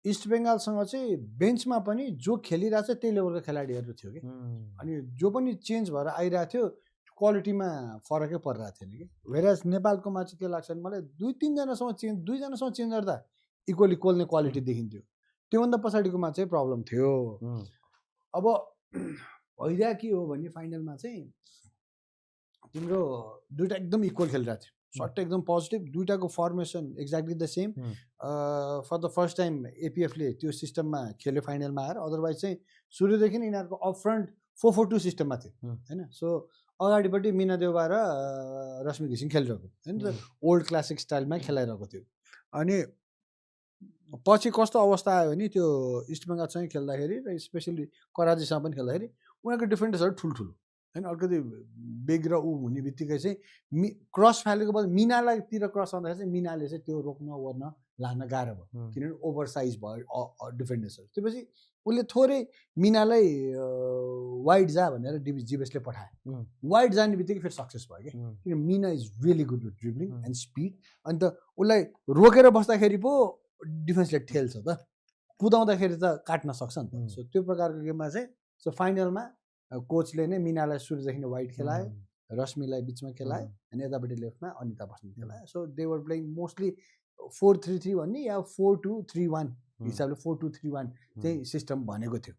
east बेङ्गालसँग चाहिँ बेन्चमा पनि जो खेलिरहेको छ त्यही लेभलको खेलाडीहरू थियो कि अनि जो पनि चेन्ज भएर आइरहेको थियो क्वालिटीमा फरकै परिरहेको थिएन कि वेराज नेपालकोमा चाहिँ के लाग्छ भने मलाई 2-3जनासँग चेन्ज गर्दा इक्वली कोल्ने क्वालिटी देखिन्थ्यो त्योभन्दा पछाडिकोमा चाहिँ प्रब्लम थियो अब भइदिया के हो भने फाइनलमा चाहिँ तिम्रो दुईटा एकदम इक्वल खेलिरहेको थियो सर्ट एकदम पोजिटिभ दुईटाको formation exactly the same for the first time एपिएफले त्यो सिस्टममा खेल्यो फाइनलमा आएर अदरवाइज चाहिँ सुरुदेखि नै यिनीहरूको अप फ्रन्ट 4-4-2 सिस्टममा थियो होइन सो अगाडिपट्टि मिना देउबा र रश्मि घिसिङ खेलिरहेको होइन ओल्ड क्लासिक स्टाइलमा खेलाइरहेको थियो अनि पछि कस्तो अवस्था आयो भने त्यो इस्ट बेङ्गालसँग खेल्दाखेरि र स्पेसली कराजीसँग पनि खेल्दाखेरि उनीहरूको डिफेन्डर्सहरू ठुल्ठुलो होइन अलिकति बेग र ऊ हुने बित्तिकै चाहिँ क्रस फालेको बाद मिनालाईतिर क्रस आउँदाखेरि चाहिँ मिनाले चाहिँ त्यो रोक्न ओर्न लान गाह्रो भयो किनभने ओभर साइज भयो डिफेन्डर्सहरू त्यसपछि उसले थोरै मिनालाई वाइड जा भनेर जीवेसले पठायो वाइड जाने बित्तिकै फेरि सक्सेस भयो कि किन Mina is really good with dribbling and speed अन्त उसलाई रोकेर बस्दाखेरि पो डिफेन्सले ठेल्छ त कुदाउँदाखेरि त काट्न सक्छ नि त सो त्यो प्रकारको गेममा चाहिँ सो फाइनलमा कोचले नै मिनालाई सुरुदेखि नै वाइड खेलायो रश्मिलाई बिचमा खेलायो अनि यतापट्टि लेफ्टमा अनिता बस्ने खेलायो so they were playing mostly 4-3-3 भन्ने या 4-2-3-1 हिसाबले 4-2-3-1 चाहिँ सिस्टम भनेको थियो